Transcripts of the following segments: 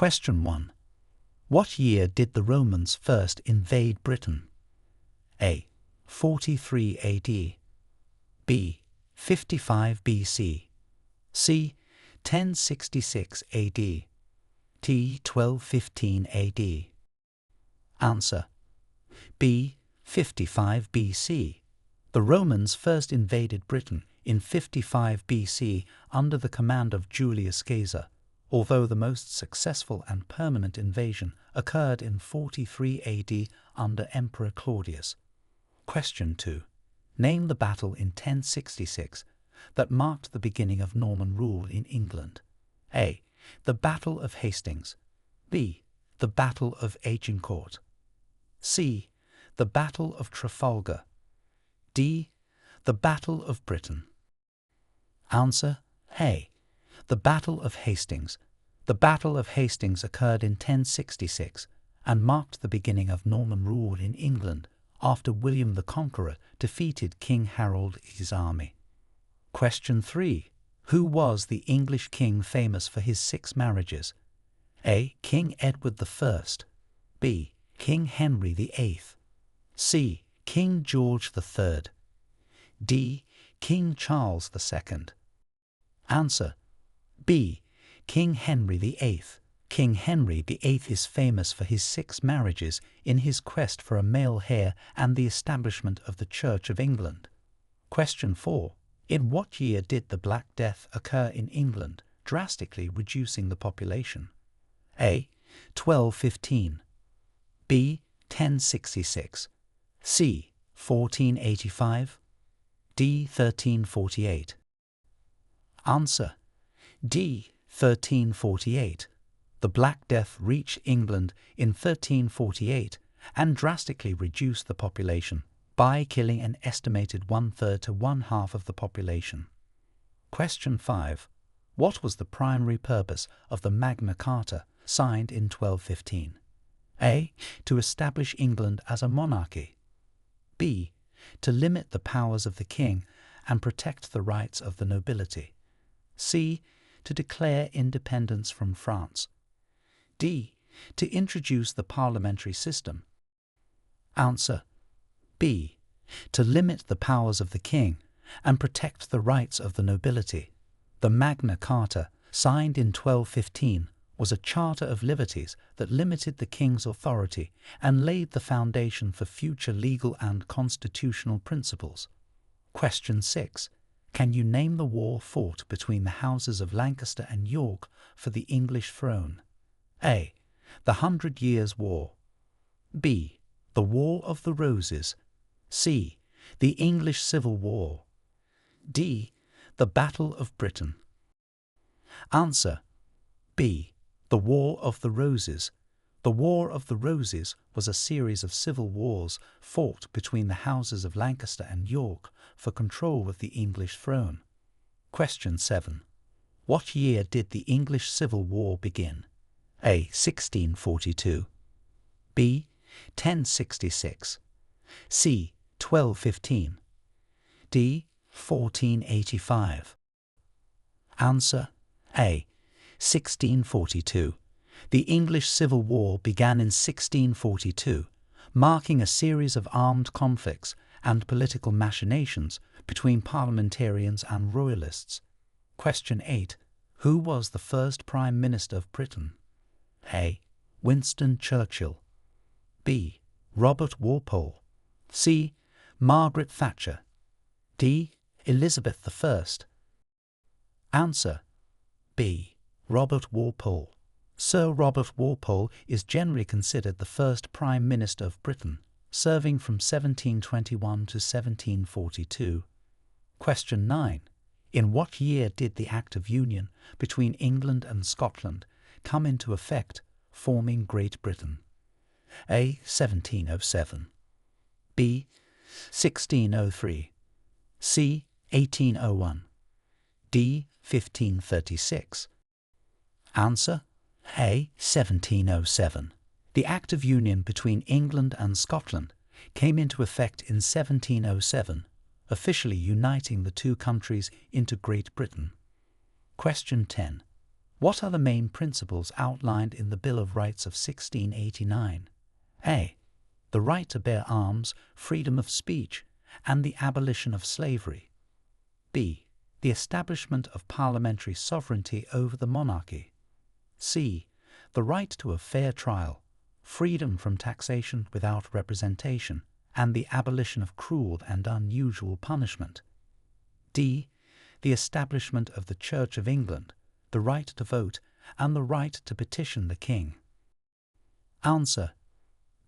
Question 1. What year did the Romans first invade Britain? A. 43 AD. B. 55 BC. C. 1066 AD. T. 1215 AD. Answer. B. 55 BC. The Romans first invaded Britain in 55 BC under the command of Julius Caesar, although the most successful and permanent invasion occurred in 43 AD under Emperor Claudius. Question 2. Name the battle in 1066 that marked the beginning of Norman rule in England. A. The Battle of Hastings. B. The Battle of Agincourt. C. The Battle of Trafalgar. D. The Battle of Britain. Answer. A. The Battle of Hastings. The Battle of Hastings occurred in 1066 and marked the beginning of Norman rule in England after William the Conqueror defeated King Harold's army. Question 3. Who was the English king famous for his 6 marriages? A. King Edward I. B. King Henry VIII. C. King George III. D. King Charles II. Answer. B. King Henry VIII. King Henry VIII is famous for his 6 marriages in his quest for a male heir and the establishment of the Church of England. Question 4. In what year did the Black Death occur in England, drastically reducing the population? A. 1215. B. 1066. C. 1485. D. 1348. Answer. D. 1348. The Black Death reached England in 1348 and drastically reduced the population by killing an estimated 1/3 to 1/2 of the population. Question 5. What was the primary purpose of the Magna Carta signed in 1215? A. To establish England as a monarchy. B. To limit the powers of the king and protect the rights of the nobility. C. To declare independence from France. D. To introduce the parliamentary system. Answer. B. To limit the powers of the king and protect the rights of the nobility. The Magna Carta, signed in 1215, was a charter of liberties that limited the king's authority and laid the foundation for future legal and constitutional principles. Question 6. Can you name the war fought between the houses of Lancaster and York for the English throne? A. The 100 Years' War. B. The War of the Roses. C. The English Civil War. D. The Battle of Britain. Answer. B. The War of the Roses. The War of the Roses was a series of civil wars fought between the houses of Lancaster and York for control of the English throne. Question 7. What year did the English Civil War begin? A. 1642. B. 1066. C. 1215. D. 1485. Answer. A. 1642. The English Civil War began in 1642, marking a series of armed conflicts and political machinations between parliamentarians and royalists. Question 8. Who was the first Prime Minister of Britain? A. Winston Churchill. B. Robert Walpole. C. Margaret Thatcher. D. Elizabeth I. Answer. B. Robert Walpole. Sir Robert Walpole is generally considered the first Prime Minister of Britain, serving from 1721 to 1742. Question 9. In what year did the Act of Union between England and Scotland come into effect, forming Great Britain? A. 1707. B. 1603. C. 1801. D. 1536. Answer. A. 1707. The Act of Union between England and Scotland came into effect in 1707, officially uniting the two countries into Great Britain. Question 10. What are the main principles outlined in the Bill of Rights of 1689? A. The right to bear arms, freedom of speech, and the abolition of slavery. B. The establishment of parliamentary sovereignty over the monarchy. C. The right to a fair trial, freedom from taxation without representation, and the abolition of cruel and unusual punishment. D. The establishment of the Church of England, the right to vote, and the right to petition the King. Answer: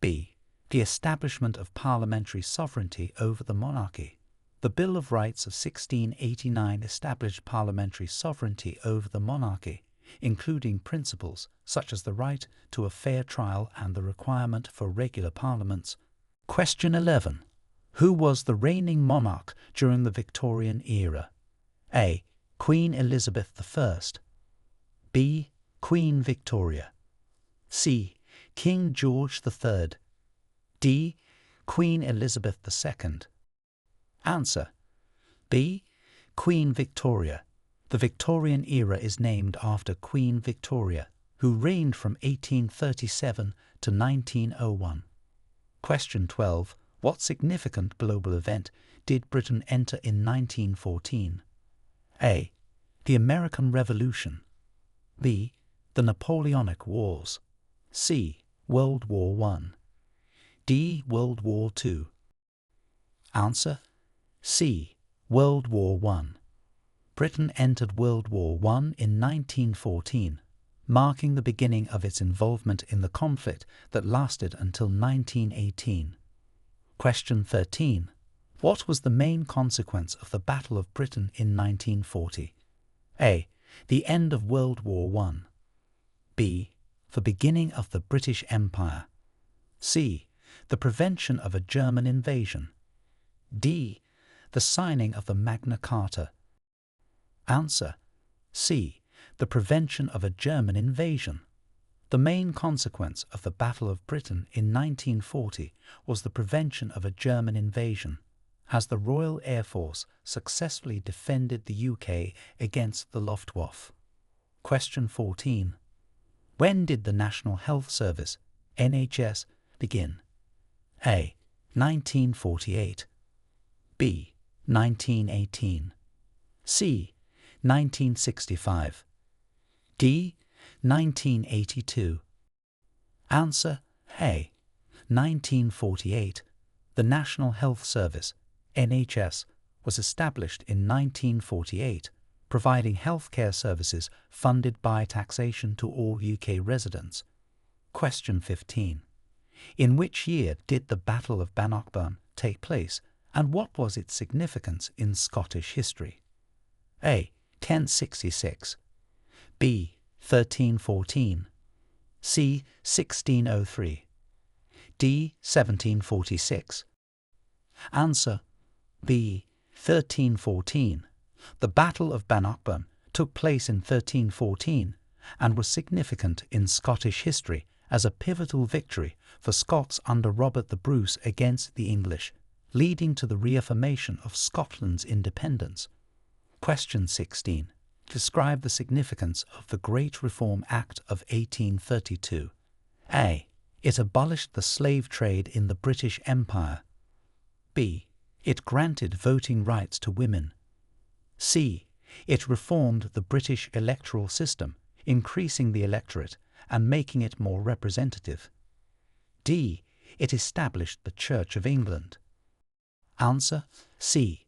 B. The establishment of parliamentary sovereignty over the monarchy. The Bill of Rights of 1689 established parliamentary sovereignty over the monarchy, including principles such as the right to a fair trial and the requirement for regular parliaments. Question 11. Who was the reigning monarch during the Victorian era? A. Queen Elizabeth I. B. Queen Victoria. C. King George III. D. Queen Elizabeth II. Answer: B. Queen Victoria. The Victorian era is named after Queen Victoria, who reigned from 1837 to 1901. Question 12. What significant global event did Britain enter in 1914? A. The American Revolution. B. The Napoleonic Wars. C. World War I. D. World War II. Answer: C. World War I. Britain entered World War I in 1914, marking the beginning of its involvement in the conflict that lasted until 1918. Question 13. What was the main consequence of the Battle of Britain in 1940? A. The end of World War I. B. The beginning of the British Empire. C. The prevention of a German invasion. D. The signing of the Magna Carta. Answer: C. The prevention of a German invasion. The main consequence of the Battle of Britain in 1940 was the prevention of a German invasion, as the Royal Air Force successfully defended the UK against the Luftwaffe. Question 14. When did the National Health Service, NHS, begin? A. 1948. B. 1918. C. 1965. D. 1982. Answer: A. 1948. The National Health Service, NHS, was established in 1948, providing healthcare services funded by taxation to all UK residents. Question 15. In which year did the Battle of Bannockburn take place, and what was its significance in Scottish history? A. 1066. B. 1314. C. 1603. D. 1746. Answer: B. 1314. The Battle of Bannockburn took place in 1314 and was significant in Scottish history as a pivotal victory for Scots under Robert the Bruce against the English, leading to the reaffirmation of Scotland's independence. Question 16. Describe the significance of the Great Reform Act of 1832. A. It abolished the slave trade in the British Empire. B. It granted voting rights to women. C. It reformed the British electoral system, increasing the electorate and making it more representative. D. It established the Church of England. Answer: C.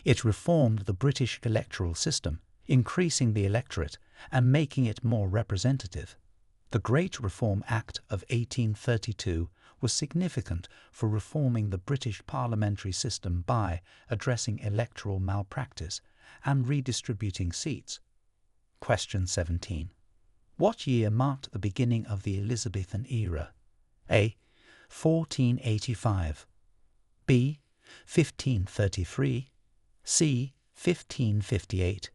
It reformed the British electoral system, increasing the electorate and making it more representative. The Great Reform Act of 1832 was significant for reforming the British parliamentary system by addressing electoral malpractice and redistributing seats. Question 17. What year marked the beginning of the Elizabethan era? A. 1485. B. 1533. C. 1558.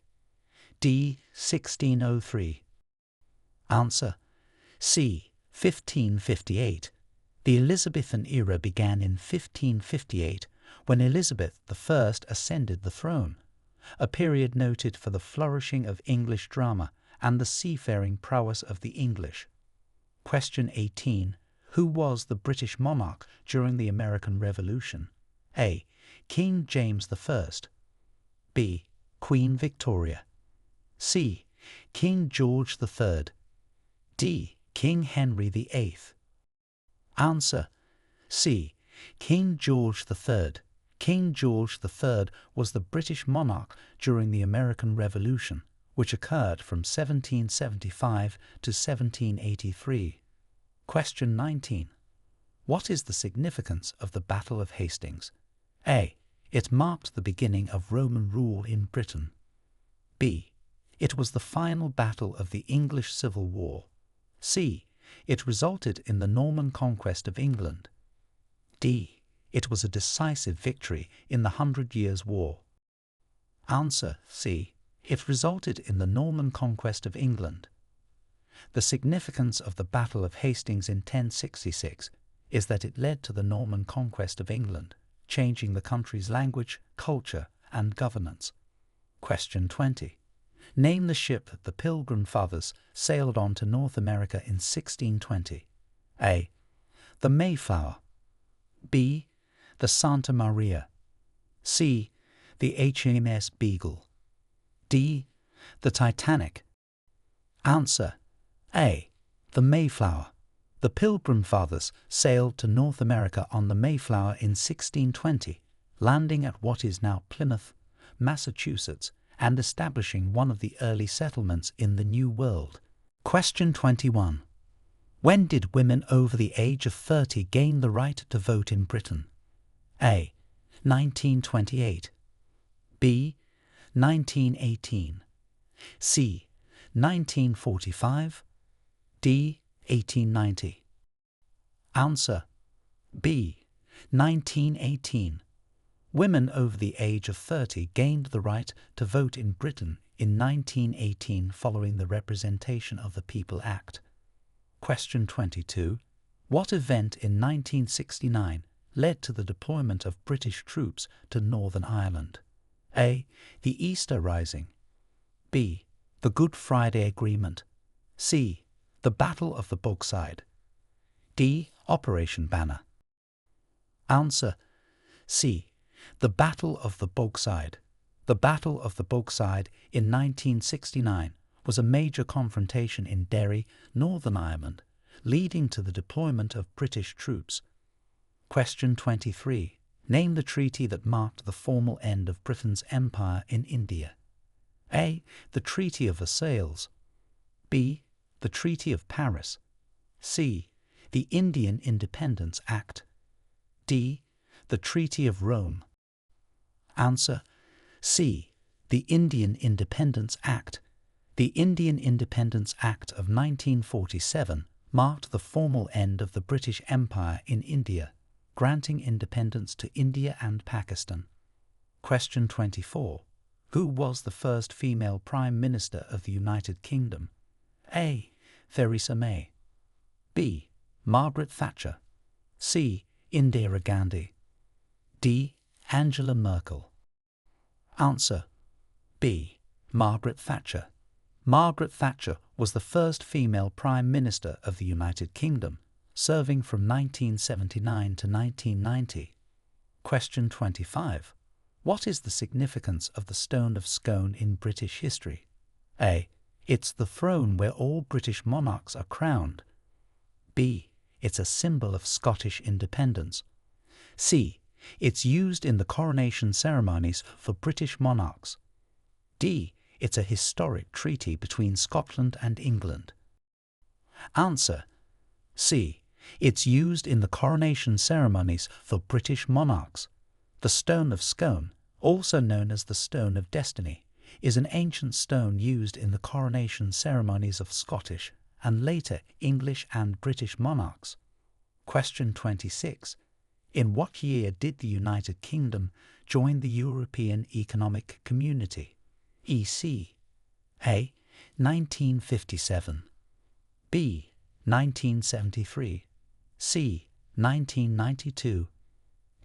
D. 1603. Answer: C. 1558. The Elizabethan era began in 1558 when Elizabeth I ascended the throne, a period noted for the flourishing of English drama and the seafaring prowess of the English. Question 18. Who was the British monarch during the American Revolution? A. King James I. B. Queen Victoria. C. King George III. D. King Henry VIII. Answer: C. King George III. King George III was the British monarch during the American Revolution, which occurred from 1775 to 1783. Question 19. What is the significance of the Battle of Hastings? A. It marked the beginning of Roman rule in Britain. B. It was the final battle of the English Civil War. C. It resulted in the Norman conquest of England. D. It was a decisive victory in the 100 Years' War. Answer: C. It resulted in the Norman conquest of England. The significance of the Battle of Hastings in 1066 is that it led to the Norman conquest of England, changing the country's language, culture, and governance. Question 20. Name the ship that the Pilgrim Fathers sailed on to North America in 1620. A. The Mayflower. B. The Santa Maria. C. The HMS Beagle. D. The Titanic. Answer: A. The Mayflower. The Pilgrim Fathers sailed to North America on the Mayflower in 1620, landing at what is now Plymouth, Massachusetts, and establishing one of the early settlements in the New World. Question 21. When did women over the age of 30 gain the right to vote in Britain? A. 1928. B. 1918. C. 1945. D. 1890. Answer: B. 1918. Women over the age of 30 gained the right to vote in Britain in 1918 following the Representation of the People Act. Question 22. What event in 1969 led to the deployment of British troops to Northern Ireland? A. The Easter Rising. B. The Good Friday Agreement. C. The Battle of the Bogside. D. Operation Banner. Answer: C. The Battle of the Bogside. The Battle of the Bogside in 1969 was a major confrontation in Derry, Northern Ireland, leading to the deployment of British troops. Question 23. Name the treaty that marked the formal end of Britain's empire in India. A. The Treaty of Versailles. B. The Treaty of Paris. C. The Indian Independence Act. D. The Treaty of Rome. Answer: C. The Indian Independence Act. The Indian Independence Act of 1947 marked the formal end of the British Empire in India, granting independence to India and Pakistan. Question 24. Who was the first female Prime Minister of the United Kingdom? A. Theresa May. B. Margaret Thatcher. C. Indira Gandhi. D. Angela Merkel. Answer: B. Margaret Thatcher. Margaret Thatcher was the first female Prime Minister of the United Kingdom, serving from 1979 to 1990. Question 25. What is the significance of the Stone of Scone in British history? A. It's the throne where all British monarchs are crowned. B. It's a symbol of Scottish independence. C. It's used in the coronation ceremonies for British monarchs. D. It's a historic treaty between Scotland and England. Answer: C. It's used in the coronation ceremonies for British monarchs. The Stone of Scone, also known as the Stone of Destiny, is an ancient stone used in the coronation ceremonies of Scottish and later English and British monarchs. Question 26. In what year did the United Kingdom join the European Economic Community, EC? A. 1957. B. 1973. C. 1992.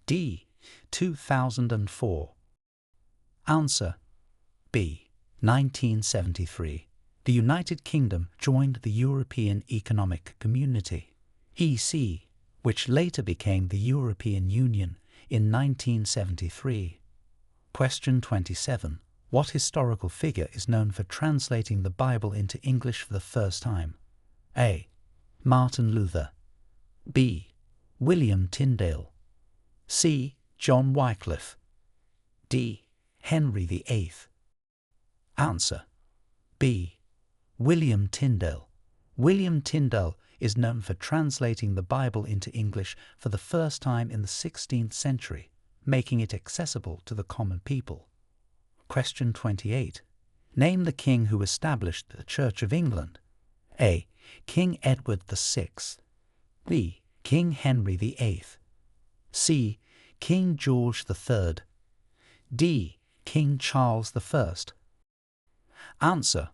D. 2004. Answer: B. 1973. the United Kingdom joined the European Economic Community, EC, which later became the European Union in 1973? Question 27. What historical figure is known for translating the Bible into English for the first time? A. Martin Luther. B. William Tyndale. C. John Wycliffe. D. Henry VIII. Answer. B. William Tyndale. William Tyndale is known for translating the Bible into English for the first time in the 16th century, making it accessible to the common people. Question 28. Name the king who established the Church of England. A. King Edward VI. B. King Henry VIII. C. King George III. D. King Charles I. Answer.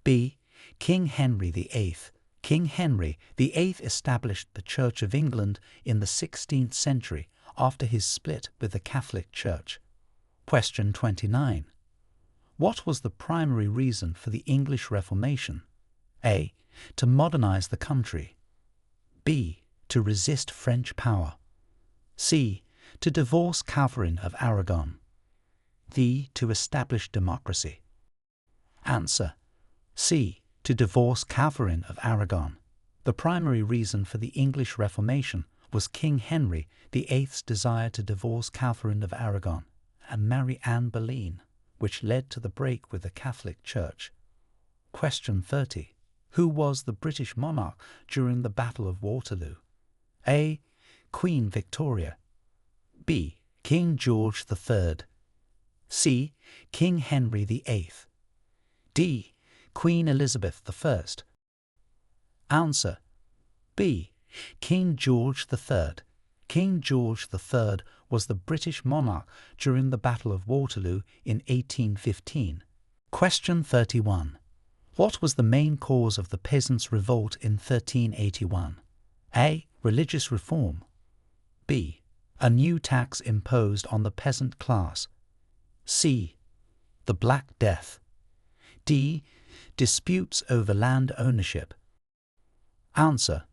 B. King Henry VIII. King Henry VIII established the Church of England in the 16th century after his split with the Catholic Church. Question 29. What was the primary reason for the English Reformation? A. To modernize the country. B. To resist French power. C. To divorce Catherine of Aragon. D. To establish democracy. Answer. C. To divorce Catherine of Aragon. The primary reason for the English Reformation was King Henry VIII's desire to divorce Catherine of Aragon and marry Anne Boleyn, which led to the break with the Catholic Church. Question 30. Who was the British monarch during the Battle of Waterloo? A. Queen Victoria. B. King George III. C. King Henry VIII. D. Queen Elizabeth I. Answer. B. King George III. King George III was the British monarch during the Battle of Waterloo in 1815. Question 31. What was the main cause of the Peasants' Revolt in 1381? A. Religious reform. B. A new tax imposed on the peasant class. C. The Black Death. D. Disputes over land ownership. Answer.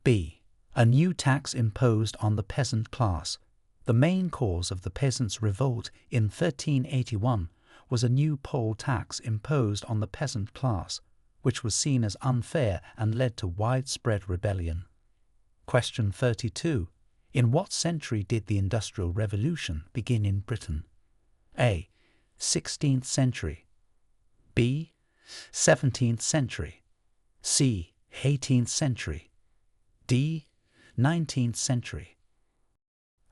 B. A new tax imposed on the peasant class. The main cause of the Peasants' Revolt in 1381 was a new poll tax imposed on the peasant class, which was seen as unfair and led to widespread rebellion. Question 32. In what century did the Industrial Revolution begin in Britain? A. 16th century. B. 17th century. C. 18th century. D. 19th century.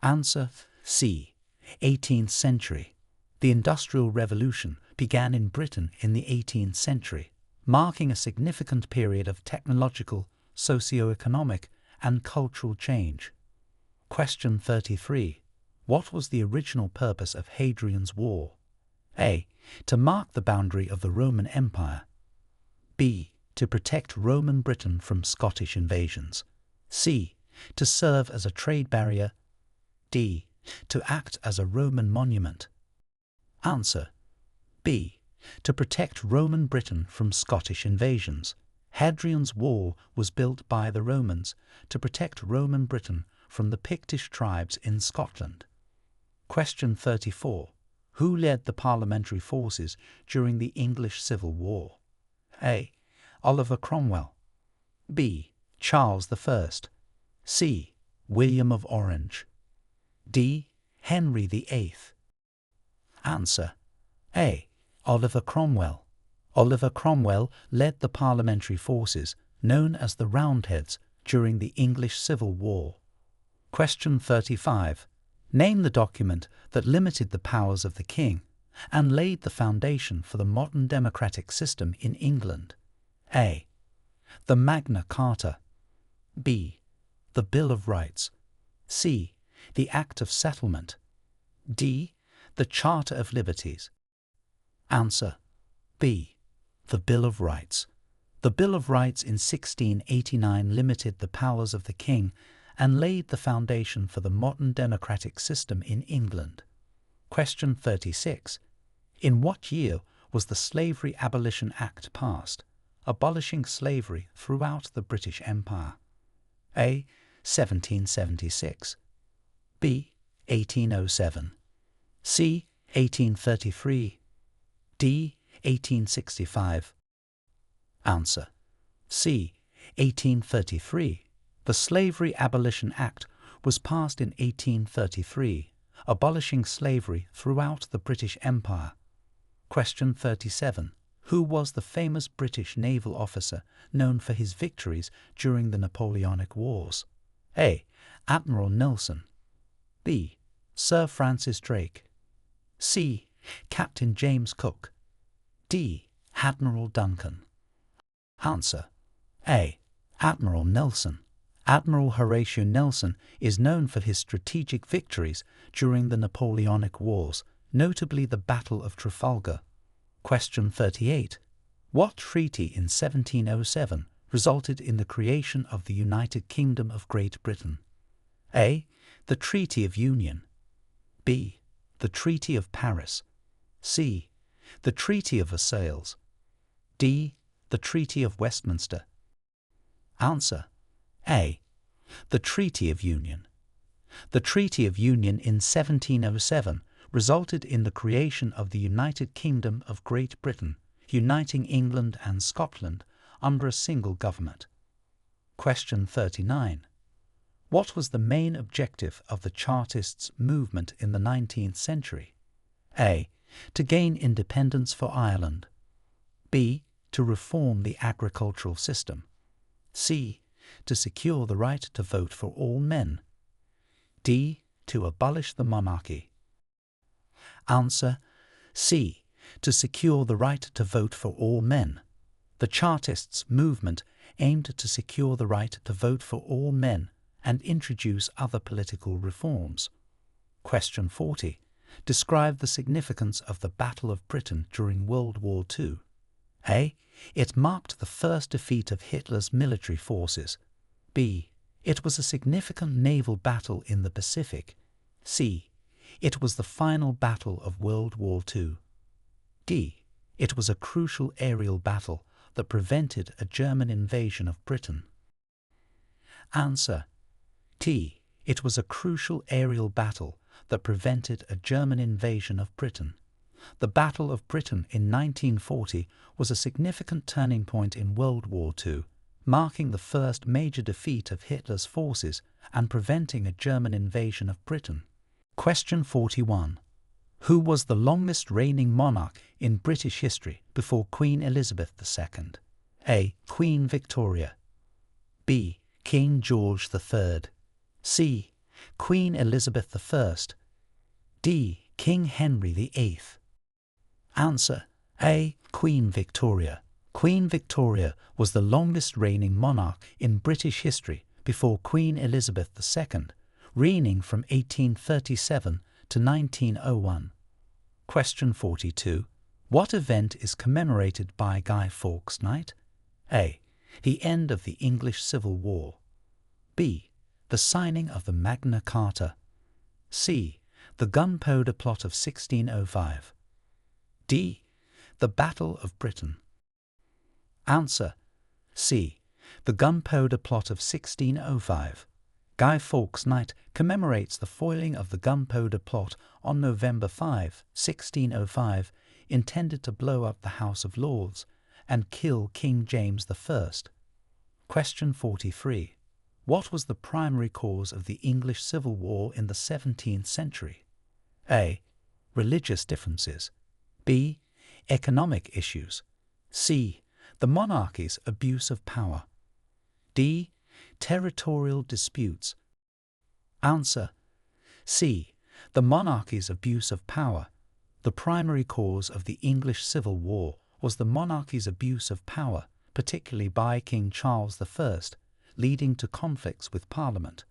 Answer. C. 18th century. The Industrial Revolution began in Britain in the 18th century, marking a significant period of technological, socio-economic, and cultural change. Question 33. What was the original purpose of Hadrian's War? A. To mark the boundary of the Roman Empire. B. To protect Roman Britain from Scottish invasions. C. To serve as a trade barrier. D. To act as a Roman monument. Answer. B. To protect Roman Britain from Scottish invasions. Hadrian's Wall was built by the Romans to protect Roman Britain from the Pictish tribes in Scotland. Question 34. Who led the parliamentary forces during the English Civil War? A. Oliver Cromwell. B. Charles I. C. William of Orange. D. Henry VIII. Answer. A. Oliver Cromwell. Oliver Cromwell led the parliamentary forces, known as the Roundheads, during the English Civil War. Question 35. Name the document that limited the powers of the king and laid the foundation for the modern democratic system in England. A. The Magna Carta. B. The Bill of Rights. C. The Act of Settlement. D. The Charter of Liberties. Answer. B. The Bill of Rights. The Bill of Rights in 1689 limited the powers of the king and laid the foundation for the modern democratic system in England. Question 36. In what year was the Slavery Abolition Act passed, abolishing slavery throughout the British Empire? A. 1776, B. 1807, C. 1833, D. 1865. Answer: C. 1833. The Slavery Abolition Act was passed in 1833, abolishing slavery throughout the British Empire. Question 37. Who was the famous British naval officer known for his victories during the Napoleonic Wars? A. Admiral Nelson, B. Sir Francis Drake, C. Captain James Cook, D. Admiral Duncan. Answer: A. Admiral Nelson. Admiral Horatio Nelson is known for his strategic victories during the Napoleonic Wars, notably the Battle of Trafalgar. Question 38. What treaty in 1707 resulted in the creation of the United Kingdom of Great Britain? A. The Treaty of Union, B. The Treaty of Paris, C. The Treaty of Versailles, D. The Treaty of Westminster. Answer: A. The Treaty of Union. The Treaty of Union in 1707 resulted in the creation of the United Kingdom of Great Britain, uniting England and Scotland under a single government. Question 39. What was the main objective of the Chartists' movement in the 19th century? A. To gain independence for Ireland, B. To reform the agricultural system, C. To secure the right to vote for all men, D. To abolish the monarchy. Answer: C. To secure the right to vote for all men. The Chartists' movement aimed to secure the right to vote for all men and introduce other political reforms. Question 40. Describe the significance of the Battle of Britain during World War II. A. It marked the first defeat of Hitler's military forces. B. It was a significant naval battle in the Pacific. C. It was the final battle of World War II. D. It was a crucial aerial battle that prevented a German invasion of Britain. Answer: T. It was a crucial aerial battle that prevented a German invasion of Britain. The Battle of Britain in 1940 was a significant turning point in World War II, marking the first major defeat of Hitler's forces and preventing a German invasion of Britain. Question 41. Who was the longest reigning monarch in British history before Queen Elizabeth II? A. Queen Victoria, B. King George III, C. Queen Elizabeth I, D. King Henry VIII. Answer: A. Queen Victoria. Queen Victoria was the longest reigning monarch in British history before Queen Elizabeth II, reigning from 1837 to 1901. Question 42. What event is commemorated by Guy Fawkes Night? A. The end of the English Civil War, B. The signing of the Magna Carta, C. The Gunpowder Plot of 1605, D. The Battle of Britain. Answer: C. The Gunpowder Plot of 1605. Guy Fawkes Night commemorates the foiling of the Gunpowder Plot on November 5, 1605, intended to blow up the House of Lords and kill King James I. Question 43. What was the primary cause of the English Civil War in the 17th century? A. Religious differences, B. Economic issues, C. The monarchy's abuse of power, D. Territorial disputes. Answer: C. The monarchy's abuse of power. The primary cause of the English Civil War was the monarchy's abuse of power, particularly by King Charles I, leading to conflicts with Parliament.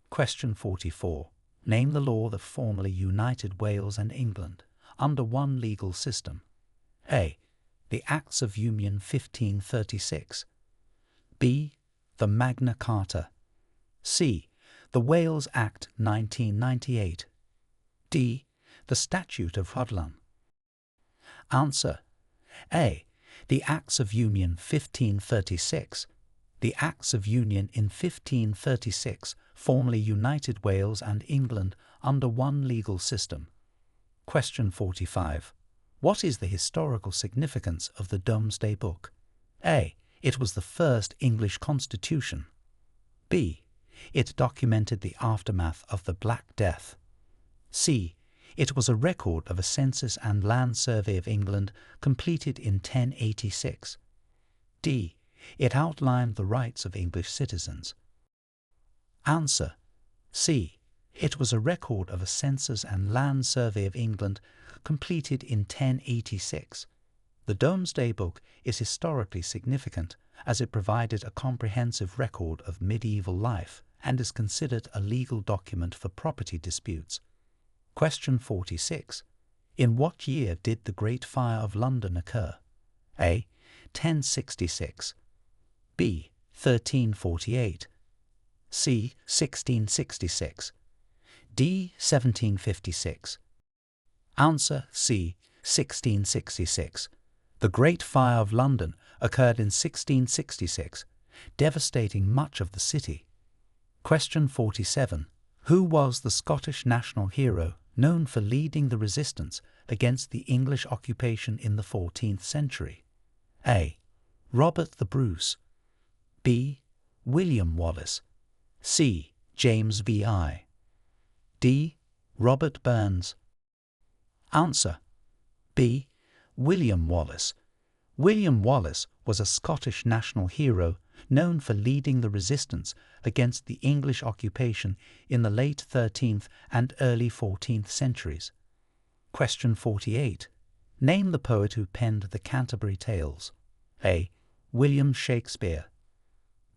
Question 44. Name the law that formally united Wales and England under one legal system. A. The Acts of Union 1536, B. The Magna Carta, C. The Wales Act 1998, D. The Statute of Rhuddlan. Answer: A. The Acts of Union 1536. The Acts of Union in 1536 formally united Wales and England under one legal system. Question 45. What is the historical significance of the Domesday Book? A. It was the first English constitution. B. It documented the aftermath of the Black Death. C. It was a record of a census and land survey of England completed in 1086. D. It outlined the rights of English citizens. Answer: C. It was a record of a census and land survey of England completed in 1086. The Domesday Book is historically significant as it provided a comprehensive record of medieval life and is considered a legal document for property disputes. Question 46. In what year did the Great Fire of London occur? A. 1066. B. 1348. C. 1666. D. 1756. Answer: C. 1666. The Great Fire of London occurred in 1666, devastating much of the city. Question 47. Who was the Scottish national hero known for leading the resistance against the English occupation in the 14th century? A. Robert the Bruce. B. William Wallace. C. James B.I. D. Robert Burns. Answer: B. William Wallace. William Wallace was a Scottish national hero known for leading the resistance against the English occupation in the late 13th and early 14th centuries. Question 48. Name the poet who penned the Canterbury Tales. A. William Shakespeare.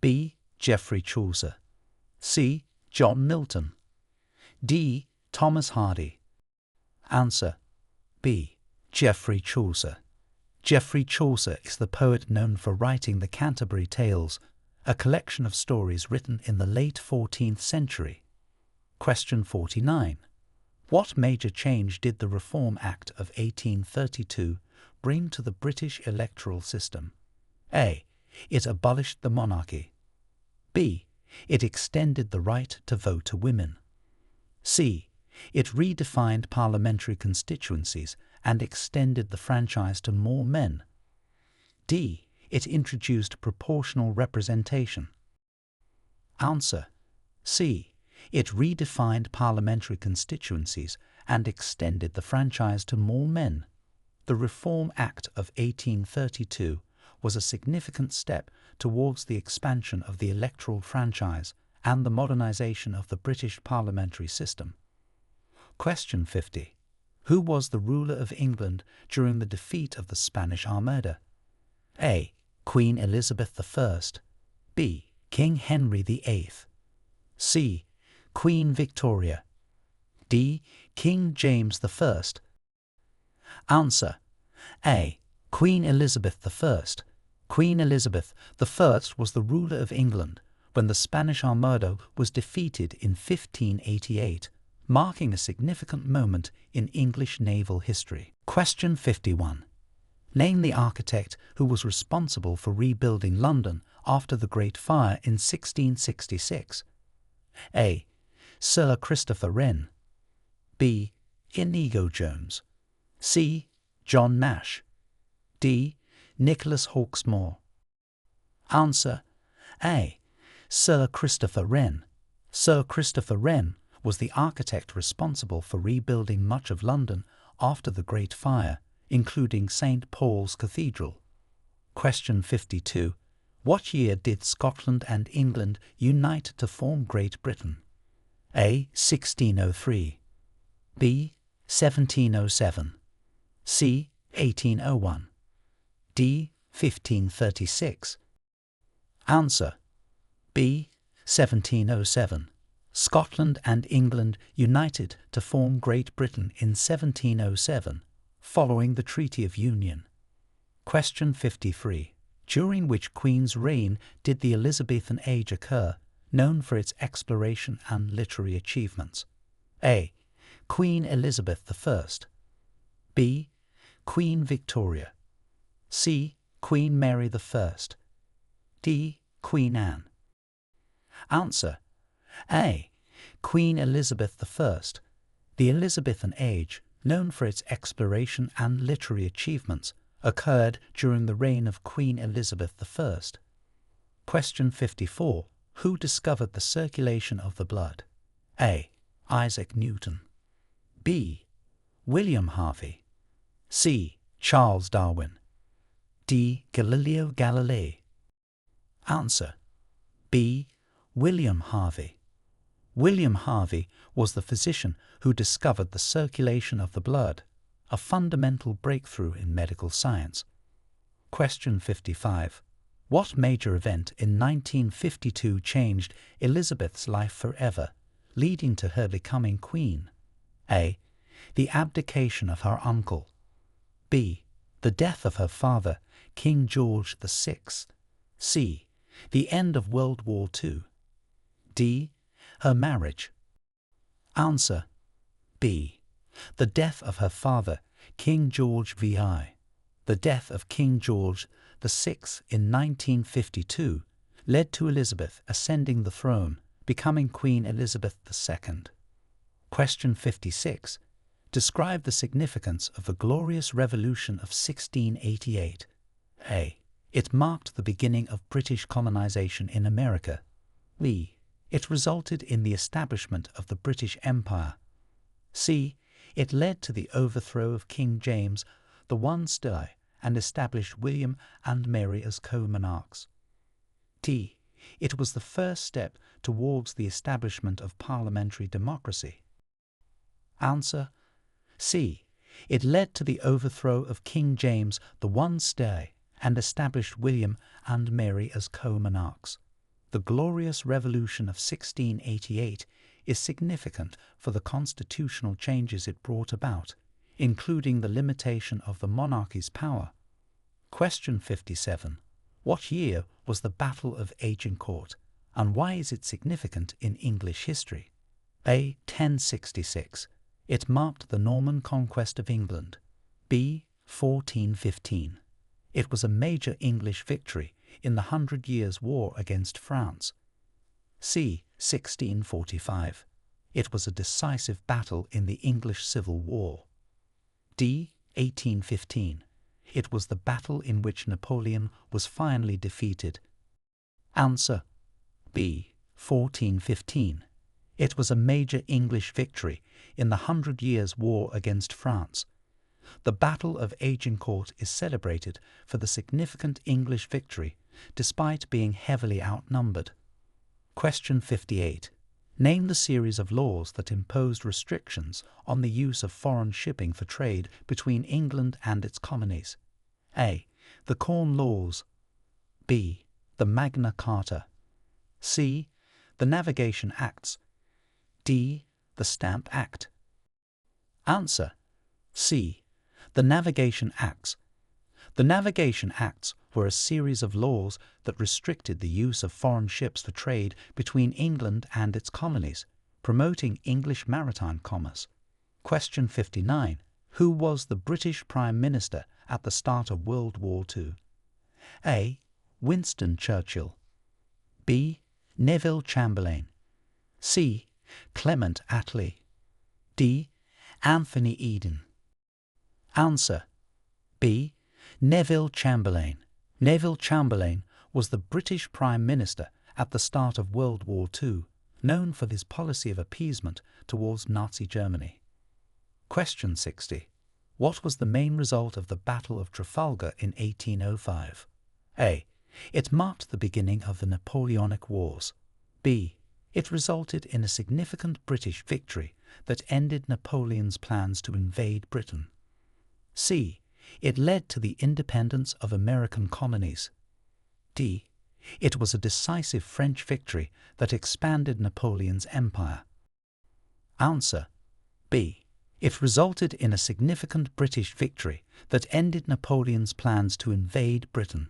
B. Geoffrey Chaucer. C. John Milton. D. Thomas Hardy. Answer: B. Geoffrey Chaucer. Geoffrey Chaucer is the poet known for writing the Canterbury Tales, a collection of stories written in the late 14th century. Question 49. What major change did the Reform Act of 1832 bring to the British electoral system? A. It abolished the monarchy. B. It extended the right to vote to women. C. It redefined parliamentary constituencies and extended the franchise to more men. D. It introduced proportional representation. Answer: C. It redefined parliamentary constituencies and extended the franchise to more men. The Reform Act of 1832 was a significant step towards the expansion of the electoral franchise and the modernization of the British parliamentary system. Question 50. Who was the ruler of England during the defeat of the Spanish Armada? A. Queen Elizabeth I. B. King Henry VIII. C. Queen Victoria. D. King James I. Answer: A. Queen Elizabeth I. Queen Elizabeth I was the ruler of England when the Spanish Armada was defeated in 1588, marking a significant moment in English naval history. Question 51. Name the architect who was responsible for rebuilding London after the Great Fire in 1666. A. Sir Christopher Wren. B. Inigo Jones. C. John Nash. D. Nicholas Hawksmoor. Answer: A. Sir Christopher Wren. Sir Christopher Wren was the architect responsible for rebuilding much of London after the Great Fire, including St. Paul's Cathedral. Question 52. What year did Scotland and England unite to form Great Britain? A. 1603. B. 1707. C. 1801. D. 1536. Answer: B. 1707. Scotland and England united to form Great Britain in 1707, following the Treaty of Union. Question 53. During which queen's reign did the Elizabethan age occur, known for its exploration and literary achievements? A. Queen Elizabeth I. B. Queen Victoria. C. Queen Mary I. D. Queen Anne. Answer: A. Queen Elizabeth I. The Elizabethan age, known for its exploration and literary achievements, occurred during the reign of Queen Elizabeth I. Question 54. Who discovered the circulation of the blood? A. Isaac Newton. B. William Harvey. C. Charles Darwin. D. Galileo Galilei. Answer: B. William Harvey. William Harvey was the physician who discovered the circulation of the blood, a fundamental breakthrough in medical science. Question 55. What major event in 1952 changed Elizabeth's life forever, leading to her becoming queen? A. The abdication of her uncle. B. The death of her father, King George VI. C. The end of World War II. D. Her marriage. Answer: B. The death of her father, King George VI. The death of King George VI in 1952 led to Elizabeth ascending the throne, becoming Queen Elizabeth II. Question 56. Describe the significance of the Glorious Revolution of 1688. A. It marked the beginning of British colonization in America. B. It resulted in the establishment of the British Empire. C. It led to the overthrow of King James I and established William and Mary as co-monarchs. D. It was the first step towards the establishment of parliamentary democracy. Answer: C. It led to the overthrow of King James I and established William and Mary as co-monarchs. The Glorious Revolution of 1688 is significant for the constitutional changes it brought about, including the limitation of the monarchy's power. Question 57. What year was the Battle of Agincourt, and why is it significant in English history? A. 1066. It marked the Norman conquest of England. B. 1415. It was a major English victory in the 100 Years' War against France. C. 1645. It was a decisive battle in the English Civil War. D. 1815. It was the battle in which Napoleon was finally defeated. Answer: B. 1415. It was a major English victory in the 100 Years' War against France. The Battle of Agincourt is celebrated for the significant English victory, despite being heavily outnumbered. Question 58. Name the series of laws that imposed restrictions on the use of foreign shipping for trade between England and its colonies. A. The Corn Laws. B. The Magna Carta. C. The Navigation Acts. D. The Stamp Act. Answer: C. The Navigation Acts. The Navigation Acts were a series of laws that restricted the use of foreign ships for trade between England and its colonies, promoting English maritime commerce. Question 59. Who was the British Prime Minister at the start of World War II? A. Winston Churchill. B. Neville Chamberlain. C. Clement Attlee. D. Anthony Eden. Answer: B. Neville Chamberlain. Neville Chamberlain was the British Prime Minister at the start of World War II, known for his policy of appeasement towards Nazi Germany. Question 60. What was the main result of the Battle of Trafalgar in 1805? A. It marked the beginning of the Napoleonic Wars. B. It resulted in a significant British victory that ended Napoleon's plans to invade Britain. C. It led to the independence of American colonies. D. It was a decisive French victory that expanded Napoleon's empire. Answer: B. It resulted in a significant British victory that ended Napoleon's plans to invade Britain.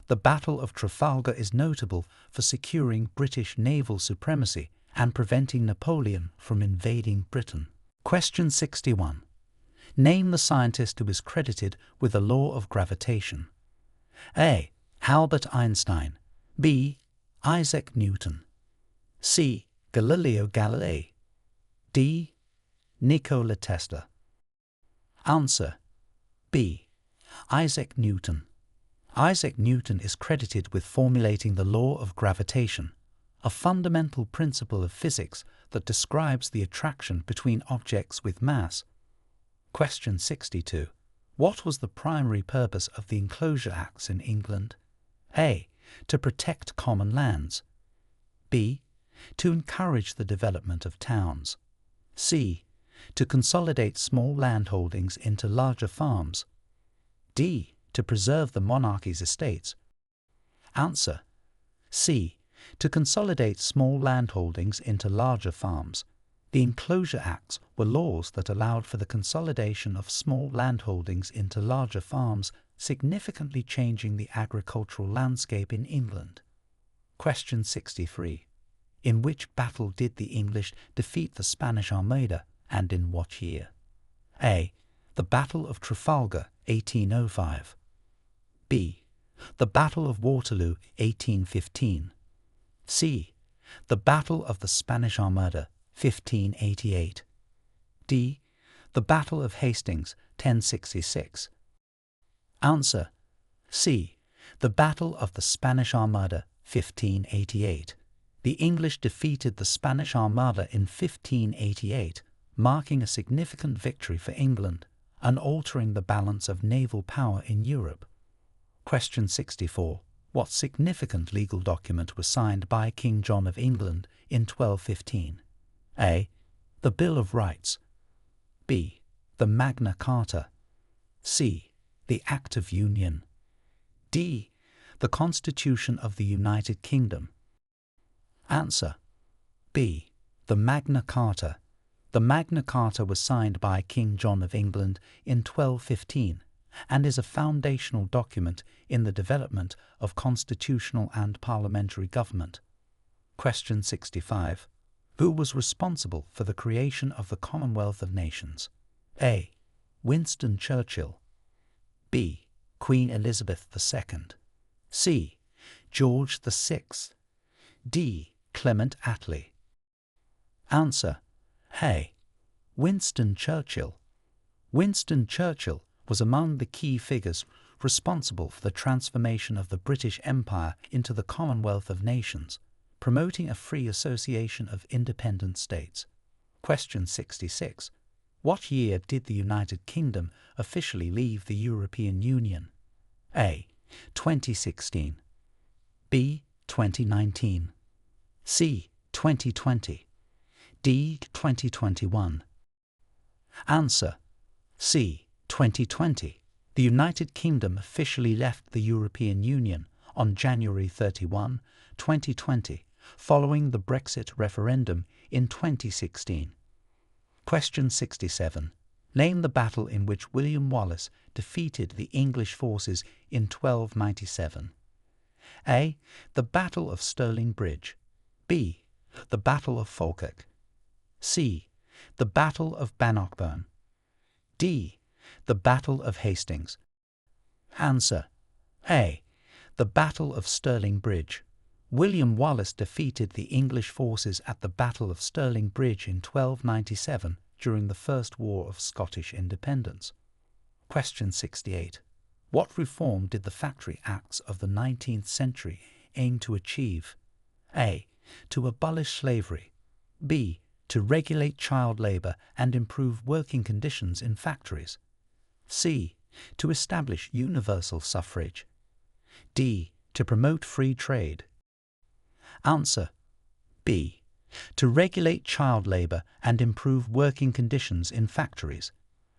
The Battle of Trafalgar is notable for securing British naval supremacy and preventing Napoleon from invading Britain. Question 61. Name the scientist who is credited with the law of gravitation. A. Albert Einstein. B. Isaac Newton. C. Galileo Galilei. D. Nikola Tesla. Answer: B. Isaac Newton. Isaac Newton is credited with formulating the law of gravitation, a fundamental principle of physics that describes the attraction between objects with mass. Question 62. What was the primary purpose of the Enclosure Acts in England? A. To protect common lands. B. To encourage the development of towns. C. To consolidate small landholdings into larger farms. D. To preserve the monarchy's estates. Answer: C. To consolidate small landholdings into larger farms. The Enclosure Acts were laws that allowed for the consolidation of small landholdings into larger farms, significantly changing the agricultural landscape in England. Question 63. In which battle did the English defeat the Spanish Armada, and in what year? A. The Battle of Trafalgar, 1805. B. The Battle of Waterloo, 1815. C. The Battle of the Spanish Armada, 1588. D. The Battle of Hastings, 1066. Answer: C. The Battle of the Spanish Armada, 1588. The English defeated the Spanish Armada in 1588, marking a significant victory for England and altering the balance of naval power in Europe. Question 64. What significant legal document was signed by King John of England in 1215? A. The Bill of Rights. B. The Magna Carta. C. The Act of Union. D. The Constitution of the United Kingdom. Answer: B. The Magna Carta. The Magna Carta was signed by King John of England in 1215 and is a foundational document in the development of constitutional and parliamentary government. Question 65. Who was responsible for the creation of the Commonwealth of Nations? A. Winston Churchill. B. Queen Elizabeth II. C. George VI. D. Clement Attlee. Answer: A. Winston Churchill. Winston Churchill was among the key figures responsible for the transformation of the British Empire into the Commonwealth of Nations, promoting a free association of independent states. Question 66. What year did the United Kingdom officially leave the European Union? A. 2016. B. 2019. C. 2020. D. 2021. Answer: C. 2020. The United Kingdom officially left the European Union on January 31, 2020, following the Brexit referendum in 2016. Question 67. Name the battle in which William Wallace defeated the English forces in 1297. A. The Battle of Stirling Bridge. B. The Battle of Falkirk. C. The Battle of Bannockburn. D. The Battle of Hastings. Answer: A. The Battle of Stirling Bridge. William Wallace defeated the English forces at the Battle of Stirling Bridge in 1297 during the First War of Scottish Independence. Question 68. What reform did the Factory Acts of the 19th century aim to achieve? A. To abolish slavery. B. To regulate child labour and improve working conditions in factories. C. To establish universal suffrage. D. To promote free trade. Answer: B. To regulate child labour and improve working conditions in factories.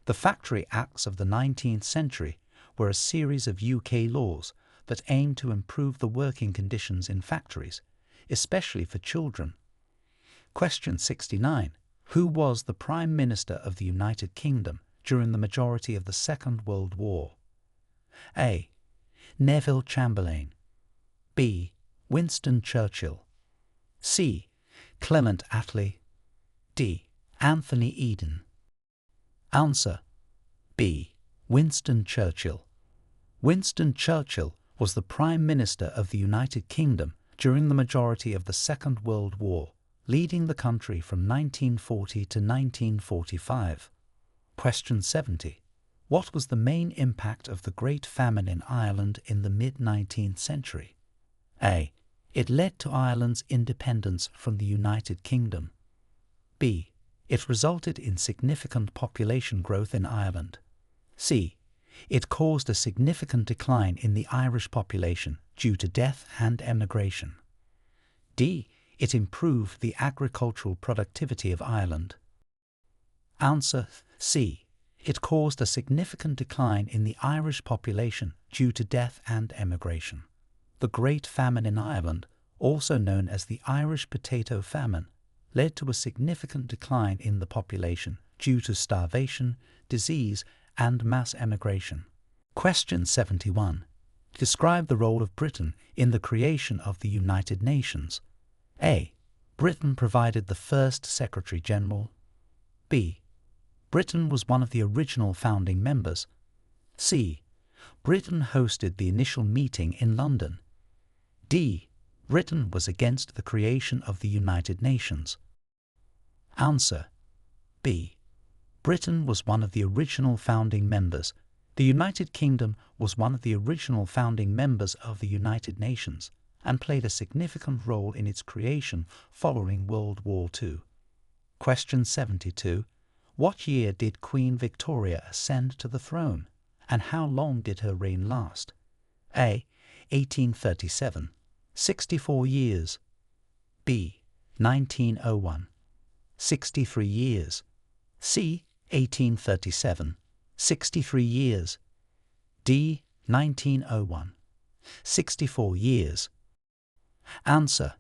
The Factory Acts of the 19th century were a series of UK laws that aimed to improve the working conditions in factories, especially for children. Question 69. Who was the Prime Minister of the United Kingdom during the majority of the Second World War? A. Neville Chamberlain. B. Winston Churchill. C. Clement Attlee. D. Anthony Eden. Answer: B. Winston Churchill. Winston Churchill was the Prime Minister of the United Kingdom during the majority of the Second World War, leading the country from 1940 to 1945. Question 70. What was the main impact of the Great Famine in Ireland in the mid-19th century? A. It led to Ireland's independence from the United Kingdom. B. It resulted in significant population growth in Ireland. C. It caused a significant decline in the Irish population due to death and emigration. D. It improved the agricultural productivity of Ireland. Answer C. It caused a significant decline in the Irish population due to death and emigration. The Great Famine in Ireland, also known as the Irish Potato Famine, led to a significant decline in the population due to starvation, disease, and mass emigration. Question 71. Describe the role of Britain in the creation of the United Nations. A. Britain provided the first Secretary-General. B. Britain was one of the original founding members. C. Britain hosted the initial meeting in London. D. Britain was against the creation of the United Nations. Answer B. Britain was one of the original founding members. The United Kingdom was one of the original founding members of the United Nations and played a significant role in its creation following World War II. Question 72. What year did Queen Victoria ascend to the throne, and how long did her reign last? A. 1837, 64 years. B. 1901, 63 years. C. 1837, 63 years. D. 1901, 64 years. Answer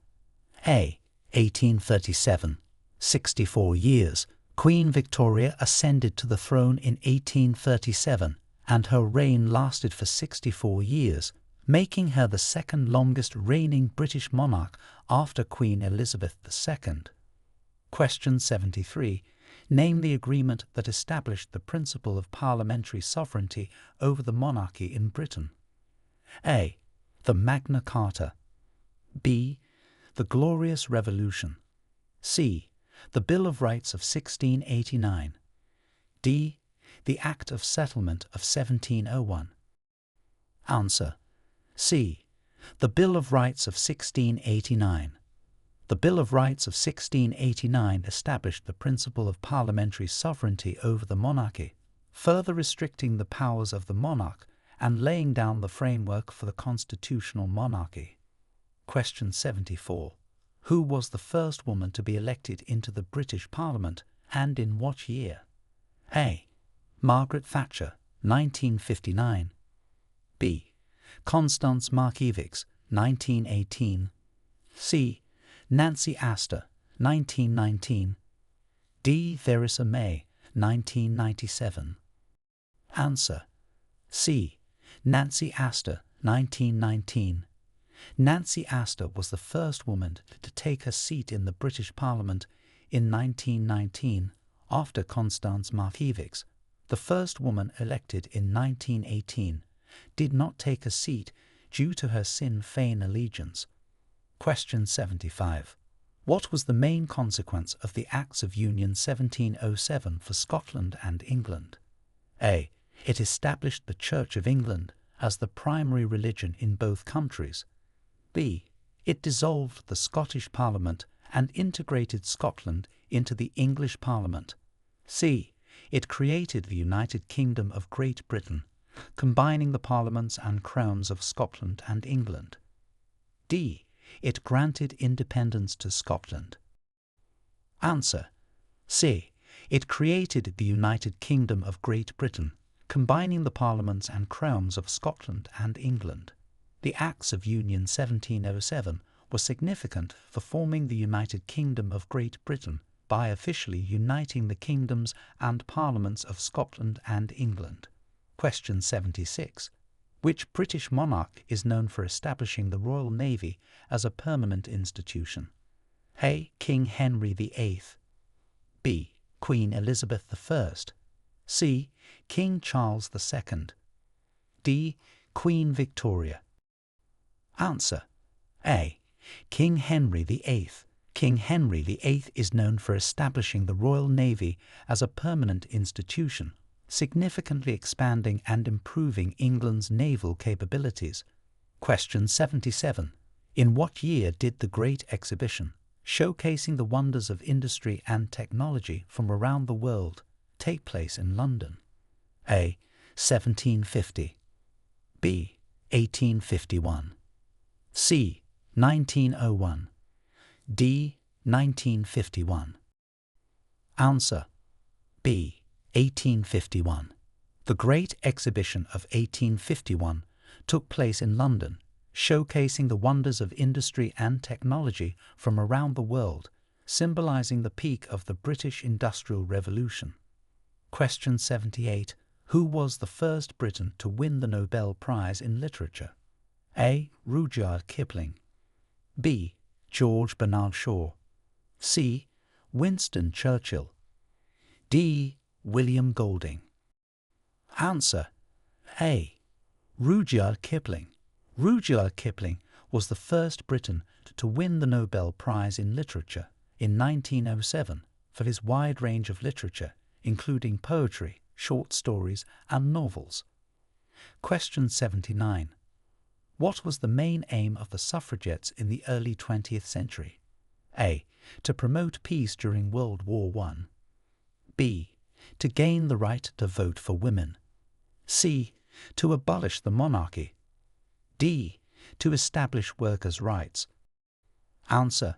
A. 1837, 64 years. Queen Victoria ascended to the throne in 1837, and her reign lasted for 64 years, making her the second longest reigning British monarch after Queen Elizabeth II. Question 73. Name the agreement that established the principle of parliamentary sovereignty over the monarchy in Britain. A. The Magna Carta. B. The Glorious Revolution. C. The Bill of Rights of 1689. D. The Act of Settlement of 1701. Answer C. The Bill of Rights of 1689. The Bill of Rights of 1689 established the principle of parliamentary sovereignty over the monarchy, further restricting the powers of the monarch and laying down the framework for the constitutional monarchy. Question 74. Who was the first woman to be elected into the British Parliament, and in what year? A. Margaret Thatcher, 1959. B. Constance Markievicz, 1918. C. Nancy Astor, 1919. D. Theresa May, 1997. Answer C. Nancy Astor, 1919. Nancy Astor was the first woman to take her seat in the British Parliament in 1919 after Constance Markievicz, the first woman elected in 1918, did not take a seat due to her Sinn Féin allegiance. Question 75. What was the main consequence of the Acts of Union 1707 for Scotland and England? A. It established the Church of England as the primary religion in both countries. B. It dissolved the Scottish Parliament and integrated Scotland into the English Parliament. C. It created the United Kingdom of Great Britain, combining the parliaments and crowns of Scotland and England. D. It granted independence to Scotland. Answer C. It created the United Kingdom of Great Britain, combining the parliaments and crowns of Scotland and England. The Acts of Union 1707 were significant for forming the United Kingdom of Great Britain by officially uniting the kingdoms and parliaments of Scotland and England. Question 76. Which British monarch is known for establishing the Royal Navy as a permanent institution? A. King Henry VIII. B. Queen Elizabeth I. C. King Charles II. D. Queen Victoria. Answer: A. King Henry VIII. King Henry VIII is known for establishing the Royal Navy as a permanent institution, significantly expanding and improving England's naval capabilities. Question 77. In what year did the Great Exhibition, showcasing the wonders of industry and technology from around the world, take place in London? A. 1750. B. 1851. C. 1901. D. 1951. Answer: B. 1851. The Great Exhibition of 1851 took place in London, showcasing the wonders of industry and technology from around the world, symbolizing the peak of the British Industrial Revolution. Question 78. Who was the first Briton to win the Nobel Prize in Literature? A. Rudyard Kipling. B. George Bernard Shaw. C. Winston Churchill. D. William Golding. Answer: A. Rudyard Kipling. Rudyard Kipling was the first Briton to win the Nobel Prize in Literature in 1907 for his wide range of literature, including poetry, short stories, and novels. Question 79. What was the main aim of the suffragettes in the early 20th century? A. To promote peace during World War I. B. To gain the right to vote for women. C. To abolish the monarchy. D. To establish workers' rights. Answer: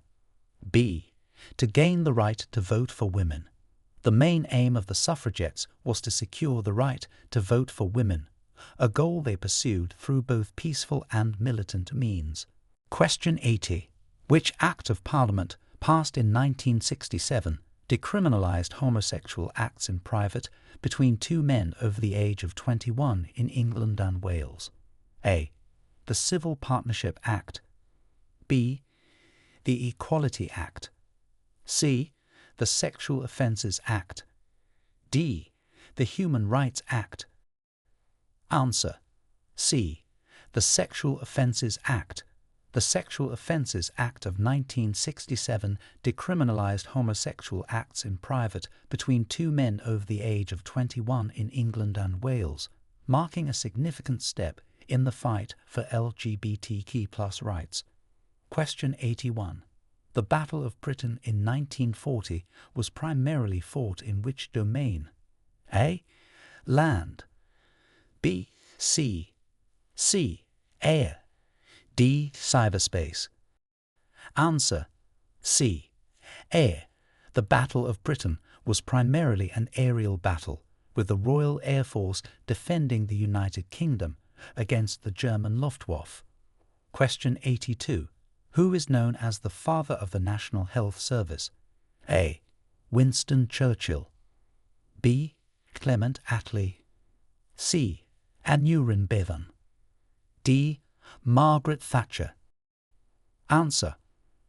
B. To gain the right to vote for women. The main aim of the suffragettes was to secure the right to vote for women, a goal they pursued through both peaceful and militant means. Question 80. Which Act of Parliament, passed in 1967, decriminalised homosexual acts in private between two men over the age of 21 in England and Wales? A. The Civil Partnership Act. B. The Equality Act. C. The Sexual Offences Act. D. The Human Rights Act. Answer: C. The Sexual Offences Act. The Sexual Offences Act of 1967 decriminalised homosexual acts in private between two men over the age of 21 in England and Wales, marking a significant step in the fight for LGBTQ+ rights. Question 81. The Battle of Britain in 1940 was primarily fought in which domain? A. Land. B. Sea. C. Air. D. Cyberspace. Answer: C. Air. The Battle of Britain was primarily an aerial battle, with the Royal Air Force defending the United Kingdom against the German Luftwaffe. Question 82. Who is known as the father of the National Health Service? A. Winston Churchill. B. Clement Attlee. C. Aneurin Bevan. D. Margaret Thatcher. Answer: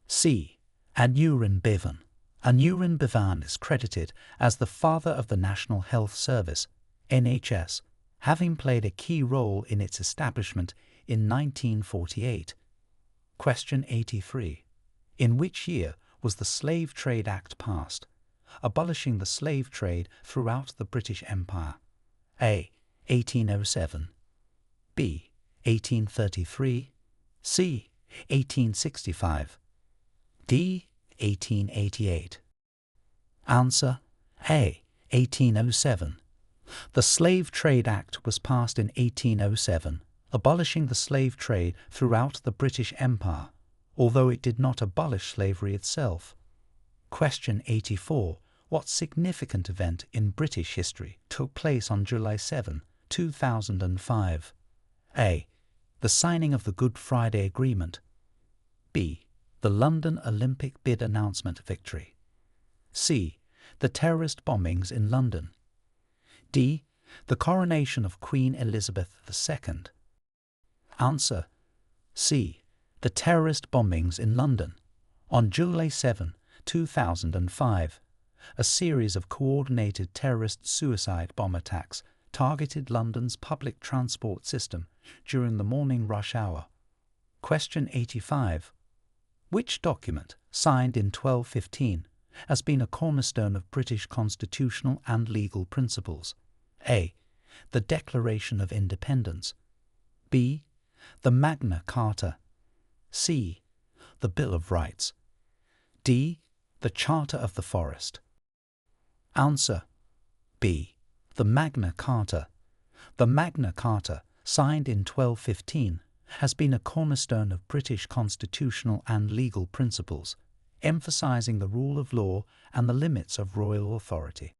C. Aneurin Bevan. Aneurin Bevan is credited as the father of the National Health Service, NHS, having played a key role in its establishment in 1948. Question 83. In which year was the Slave Trade Act passed, abolishing the slave trade throughout the British Empire? A. 1807. B. 1833. C. 1865. D. 1888. Answer: A. 1807. The Slave Trade Act was passed in 1807, abolishing the slave trade throughout the British Empire, although it did not abolish slavery itself. Question 84. What significant event in British history took place on July 7, 2005? A. The signing of the Good Friday Agreement. B. The London Olympic bid announcement victory. C. The terrorist bombings in London. D. The coronation of Queen Elizabeth II. Answer: C. The terrorist bombings in London. On July 7, 2005, A series of coordinated terrorist suicide bomb attacks targeted London's public transport system during the morning rush hour. Question 85. Which document, signed in 1215, has been a cornerstone of British constitutional and legal principles? A. The Declaration of Independence. B. The Magna Carta. C. The Bill of Rights. D. The Charter of the Forest. Answer: B. The Magna Carta. The Magna Carta, signed in 1215, has been a cornerstone of British constitutional and legal principles, emphasizing the rule of law and the limits of royal authority.